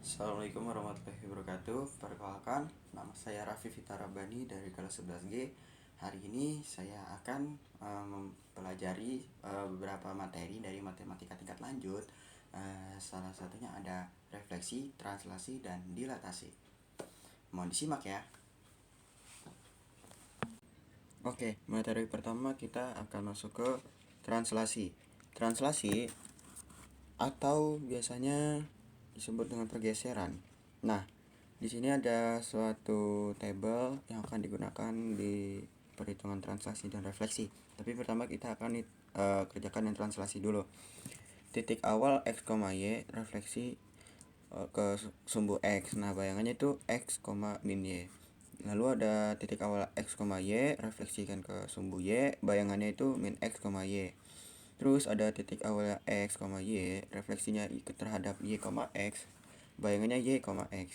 Assalamualaikum warahmatullahi wabarakatuh. Perkenalkan, nama saya Raffi Fitarabani dari kelas 11G. Hari ini saya akan mempelajari beberapa materi dari matematika tingkat lanjut. Salah satunya ada refleksi, translasi, dan dilatasi. Mohon disimak ya. Oke, materi pertama kita akan masuk ke translasi. Translasi atau biasanya disebut dengan pergeseran. Nah, di sini ada suatu tabel yang akan digunakan di perhitungan translasi dan refleksi. Tapi pertama kita akan kerjakan yang translasi dulu. Titik awal x, y refleksi ke sumbu x. Nah, bayangannya itu x, min y. Lalu ada titik awal x, y refleksikan ke sumbu y. Bayangannya itu min x, y. Terus ada titik awal x, y refleksinya terhadap y, x. Bayangannya y, x.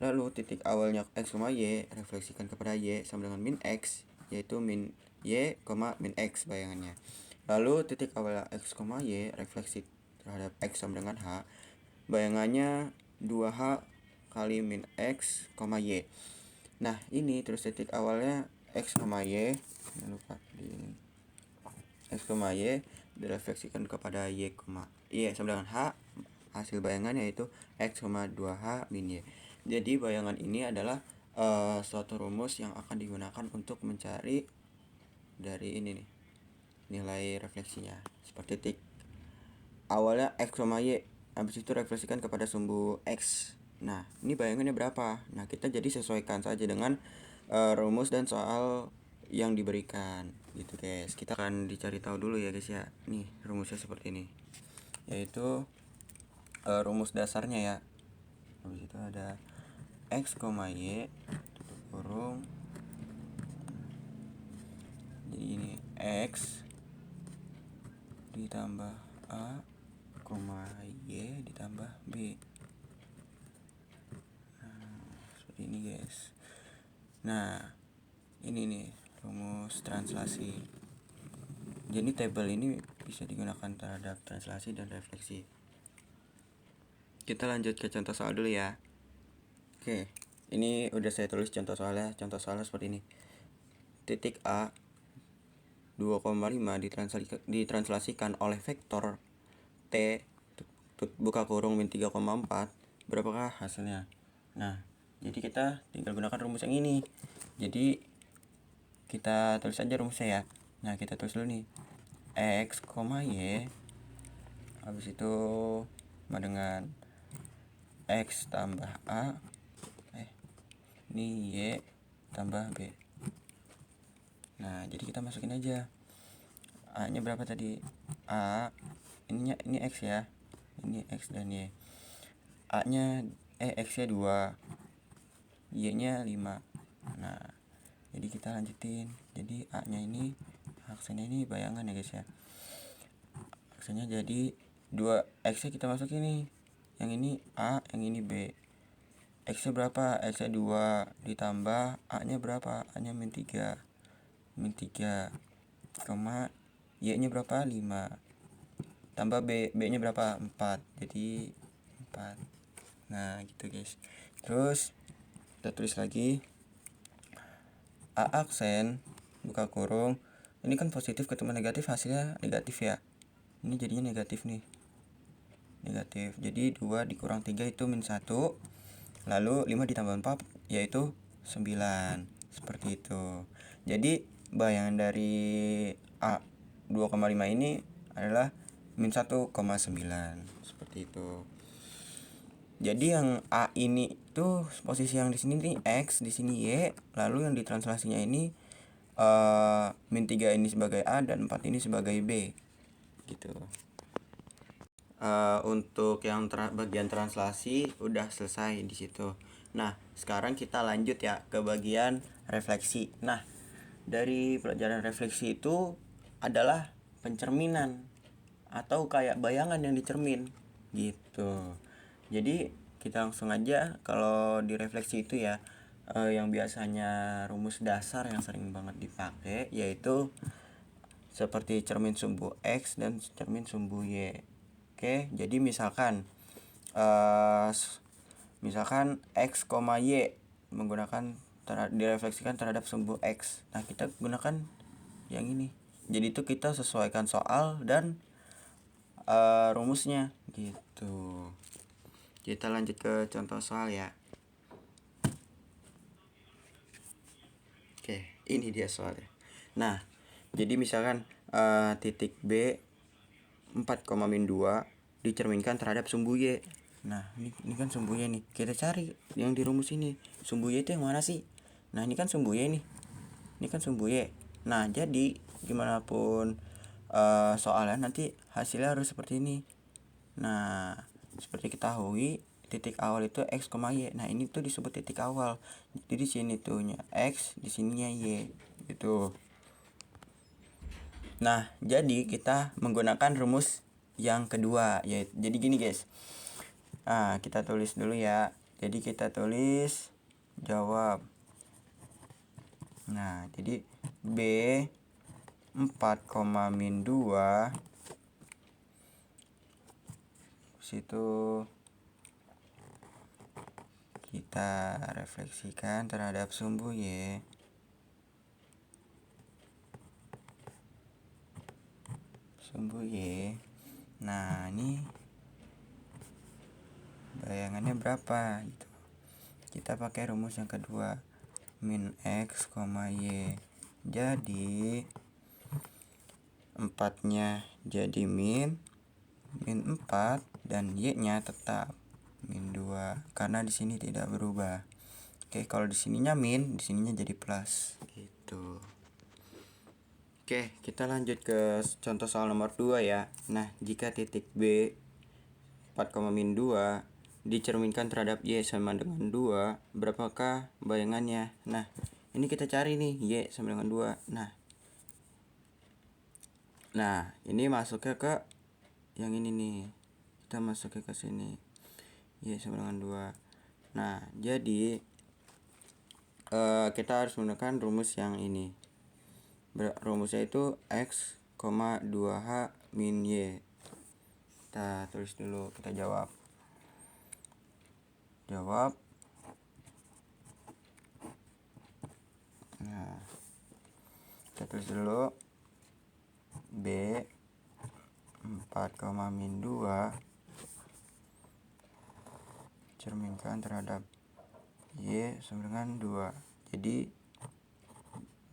Lalu titik awalnya x, y refleksikan kepada y sama dengan min x, yaitu min y, min x bayangannya. Lalu titik awal x, y refleksi terhadap x sama dengan h, bayangannya 2h kali min x, y. Nah, ini terus titik awalnya x, y, lupa di x, y direfleksikan kepada y, sama dengan h, hasil bayangannya yaitu x, 2h min y. Jadi bayangan ini adalah suatu rumus yang akan digunakan untuk mencari dari ini nih, nilai refleksinya. Seperti titik awalnya x, y, habis itu refleksikan kepada sumbu x. Nah, ini bayangannya berapa? Nah, kita jadi sesuaikan saja dengan rumus dan soal yang diberikan gitu guys. Kita akan dicari tahu dulu ya guys ya. Nih rumusnya seperti ini, yaitu rumus dasarnya ya. Habis itu ada x, y tutup kurung, jadi ini x ditambah a, y ditambah b. Seperti ini guys. Nah, ini nih rumus translasi. Jadi tabel ini bisa digunakan terhadap translasi dan refleksi. Kita lanjut ke contoh soal dulu ya. Oke, ini udah saya tulis contoh soalnya. Contoh soalnya seperti ini. Titik A 2,5 ditranslasikan oleh vektor T buka kurung min 3,4, berapakah hasilnya? Nah, jadi kita tinggal gunakan rumus yang ini. Jadi kita tulis aja rumusnya ya. Nah, kita tulis dulu nih x, y, habis itu sama dengan x tambah a, ini y tambah b. Nah, jadi kita masukin aja. A nya berapa tadi? A ini x ya, ini x dan y. A nya x nya 2, y nya 5. Nah, jadi kita lanjutin. Jadi a nya ini aksennya ini bayangan ya guys ya. Aksennya jadi 2x nya kita masukin nih, yang ini a, yang ini b. X nya berapa? X nya 2 ditambah a nya berapa? A nya min 3, y nya berapa? 5 tambah b nya berapa? 4, jadi 4. Nah gitu guys. Terus kita tulis lagi a aksen buka kurung, ini kan positif ketemu negatif, hasilnya negatif ya. Ini jadinya negatif nih, negatif. Jadi 2 dikurang 3 itu min 1, lalu 5 ditambah 4 yaitu 9. Seperti itu. Jadi bayangan dari A 2,5 ini adalah min 1,9. Seperti itu. Jadi yang A ini tuh posisi yang di sini nih X, di sini Y, lalu yang ditranslasinya ini min 3 ini sebagai A dan 4 ini sebagai B. Gitu. Untuk yang bagian translasi udah selesai di situ. Nah, sekarang kita lanjut ya ke bagian refleksi. Nah, dari pelajaran refleksi itu adalah pencerminan atau kayak bayangan yang dicermin gitu. Jadi kita langsung aja kalau di refleksi itu ya, yang biasanya rumus dasar yang sering banget dipakai yaitu seperti cermin sumbu X dan cermin sumbu Y. Oke, jadi misalkan Misalkan X, Y menggunakan direfleksikan terhadap sumbu X. Nah, kita gunakan yang ini. Jadi itu kita sesuaikan soal dan rumusnya gitu. Kita lanjut ke contoh soal ya. Oke, ini dia soalnya. Nah, jadi misalkan titik B 4,-2 dicerminkan terhadap sumbu Y. Nah, ini kan sumbu Y nih. Kita cari yang di rumus ini. Sumbu Y itu yang mana sih? Nah, ini kan sumbu Y nih. Ini kan sumbu Y. Nah, jadi gimana pun soalnya nanti hasilnya harus seperti ini. Nah, seperti ketahui titik awal itu X, Y. Nah, ini tuh disebut titik awal. Jadi di sini tuhnya X, di sininya Y gitu. Nah, jadi kita menggunakan rumus yang kedua, yaitu jadi gini guys. Nah, kita tulis dulu ya. Jadi kita tulis jawab. Nah, jadi B 4,-2 situ kita refleksikan terhadap sumbu Y. Sumbu Y. Nah, ini bayangannya berapa gitu. Kita pakai rumus yang kedua, min X, Y. Jadi 4-nya jadi min 4 dan Y-nya tetap min 2 karena di sini tidak berubah. Oke, kalau di sininya min, di sininya jadi plus gitu. Oke, kita lanjut ke contoh soal nomor 2 ya. Nah, jika titik B 4,-2 dicerminkan terhadap Y sama dengan 2, berapakah bayangannya? Nah, ini kita cari nih Y sama dengan 2. Nah, ini masuknya ke yang ini nih. Kita masuknya ke sini. Y sama dengan 2. Nah, jadi kita harus menggunakan rumus yang ini. Rumusnya itu X, 2H min Y. Kita tulis dulu, kita jawab. Nah, kita tulis dulu B 4,-2 cerminkan terhadap Y sama dengan 2. Jadi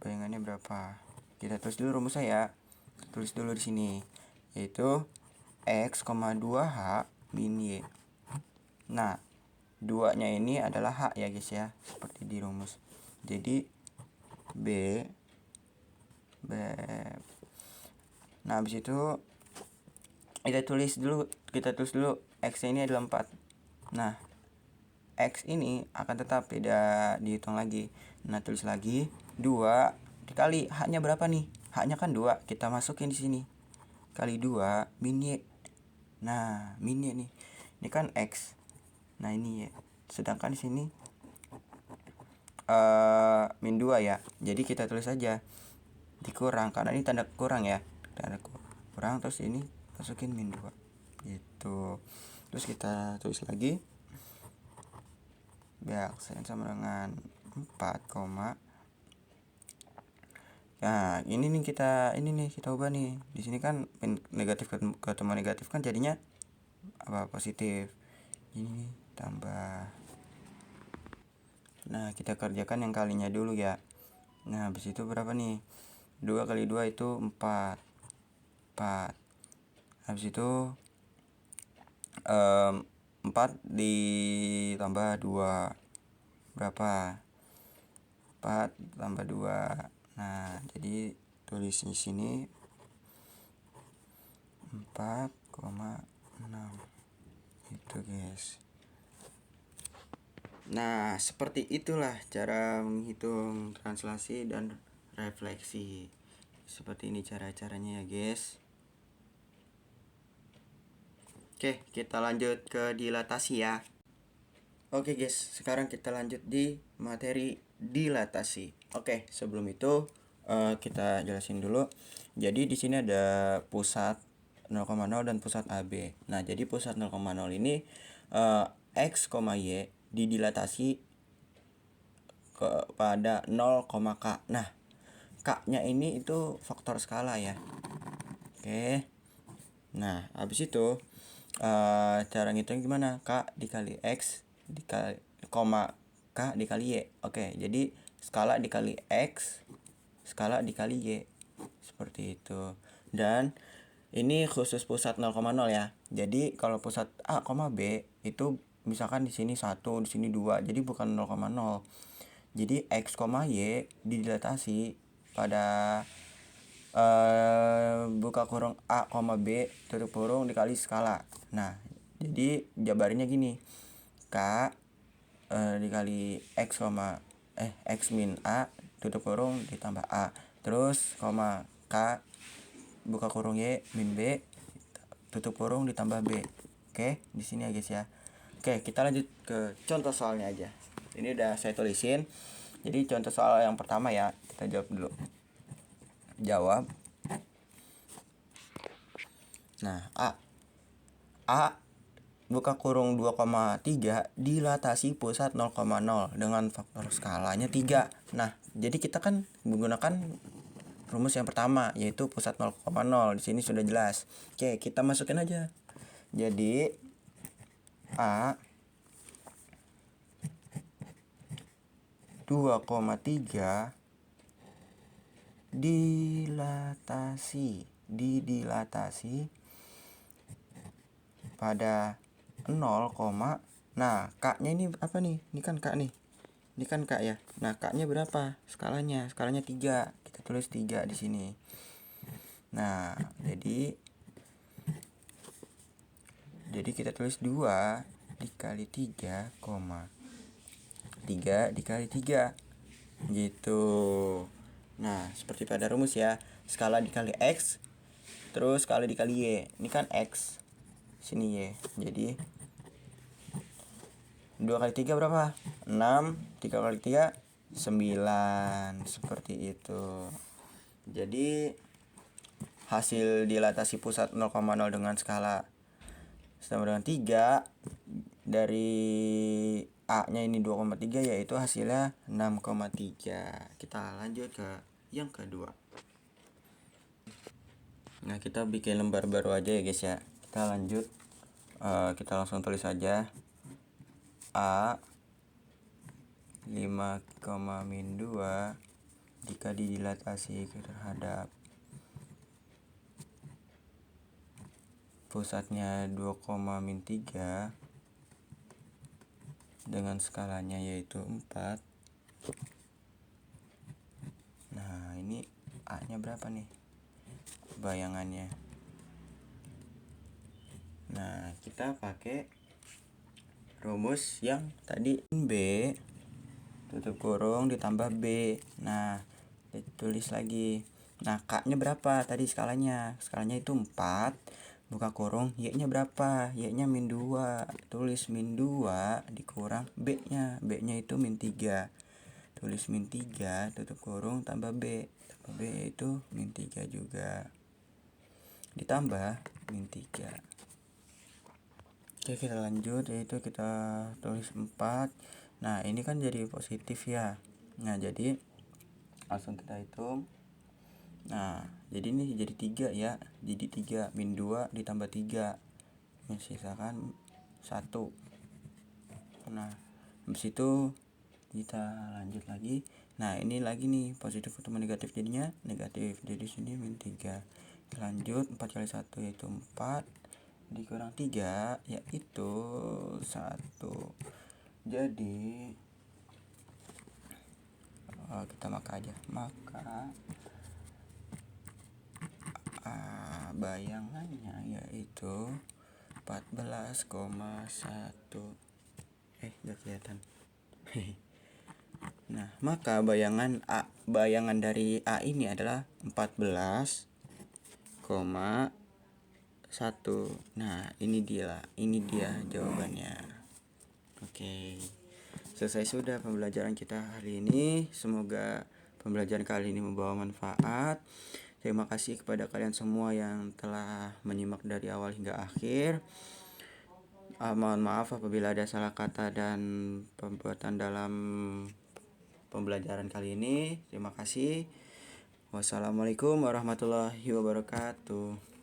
bayangannya berapa? Kita tulis dulu rumus saya. Tulis dulu di sini, yaitu X, 2H min Y. Nah, 2-nya ini adalah H ya guys ya, seperti di rumus. Jadi B. Nah, habis itu kita tulis dulu X ini adalah 4. Nah, X ini akan tetap tidak dihitung lagi. Nah, tulis lagi 2 dikali H-nya berapa nih? H-nya kan 2, kita masukin di sini. Kali 2 min Y. Nah, min Y nih. Ini kan X. Nah, ini Y. Sedangkan di sini min 2 ya. Jadi kita tulis aja dikurang karena ini tanda kurang ya. Tanda kurang, terus ini masukin min 2. Gitu. Terus kita tulis lagi B-aksen sama dengan 4, nah ini nih kita ubah nih. Di sini kan negatif ketemu negatif kan jadinya positif. Ini tambah. Nah, kita kerjakan yang kalinya dulu ya. Nah, habis itu berapa nih? 2 kali 2 itu 4. Habis itu 4 ditambah 2 berapa? 4 tambah 2. Nah, jadi tulis di sini 4,6. Itu guys. Nah, seperti itulah cara menghitung translasi dan refleksi. Seperti ini cara-caranya ya guys. Oke, kita lanjut ke dilatasi ya. Oke guys, sekarang kita lanjut di materi dilatasi. Oke, sebelum itu kita jelasin dulu. Jadi di sini ada pusat 0,0 dan pusat AB. Nah, jadi pusat 0,0 ini X, Y didilatasi kepada 0, K. Nah, K-nya ini itu faktor skala ya. Oke. Nah, habis itu cara ngitung gimana? K dikali X dikali koma K dikali Y. Oke, jadi skala dikali X, skala dikali Y. Seperti itu. Dan ini khusus pusat 0,0 ya. Jadi kalau pusat A, B itu misalkan di sini 1, di sini 2. Jadi bukan 0,0. Jadi X, Y didilatasi pada buka kurung A, B tutup kurung dikali skala. Nah, jadi jabarinnya gini. K dikali X, X min A tutup kurung ditambah A. Terus K buka kurung Y min B tutup kurung ditambah B. Oke, di sini ya guys ya. Oke, kita lanjut ke contoh soalnya aja. Ini udah saya tulisin. Jadi contoh soal yang pertama ya, kita jawab dulu. Jawab. Nah, A buka kurung 2,3 dilatasi pusat 0,0 dengan faktor skalanya 3. Nah, jadi kita kan menggunakan rumus yang pertama yaitu pusat 0,0. Di sini sudah jelas. Oke, kita masukin aja. Jadi A 2,3 didilatasi pada 0, nah K-nya ini apa nih? Ini kan K nih. Ini kan K ya. Nah, K-nya berapa? Skalanya 3. Kita tulis 3 di sini. Nah, jadi kita tulis 2 dikali 3, 3 dikali 3 gitu. Nah, seperti pada rumus ya, skala dikali X terus skala dikali Y. Ini kan X, sini Y. Jadi 2 kali 3 berapa? 6. 3 kali 3 9. Seperti itu. Jadi hasil dilatasi pusat 0,0 dengan skala sama dengan 3 dari A-nya ini 2,3 yaitu hasilnya 6,3. Kita lanjut ke yang kedua. Nah, kita bikin lembar baru aja ya guys ya. Kita lanjut. Kita langsung tulis saja A 5,-2 jika didilatasi terhadap pusatnya 2,-3 dengan skalanya yaitu 4. Nah, ini A-nya berapa nih? Bayangannya. Nah, kita pakai rumus yang tadi B tutup kurung ditambah B. Nah, ditulis lagi. Nah, K-nya berapa tadi skalanya? Skalanya itu 4. Buka kurung, Y-nya berapa? Y-nya min 2. Tulis min 2 dikurang B-nya. B-nya itu min 3. Tulis min 3 tutup kurung tambah B. Tambah B itu min 3 juga. Ditambah min 3. Oke, kita lanjut, yaitu kita tulis 4. Nah, ini kan jadi positif ya. Nah, jadi langsung kita hitung. Nah, jadi ini jadi 3 ya. Jadi 3 min 2 ditambah 3 menyisakan 1. Nah, habis itu kita lanjut lagi. Nah, ini lagi nih positif ketemu negatif, jadinya negatif. Jadi sini min 3. Kita lanjut, 4 kali 1 yaitu 4 dikurang 3 yaitu 1. Jadi kita maka aja. Maka bayangannya yaitu 14,1. Gak kelihatan. Nah, maka bayangan dari A ini adalah 14,1. Nah, ini dia jawabannya. Oke. Selesai sudah pembelajaran kita hari ini. Semoga pembelajaran kali ini membawa manfaat. Terima kasih kepada kalian semua yang telah menyimak dari awal hingga akhir. Mohon maaf apabila ada salah kata dan pembuatan dalam pembelajaran kali ini. Terima kasih. Wassalamualaikum warahmatullahi wabarakatuh.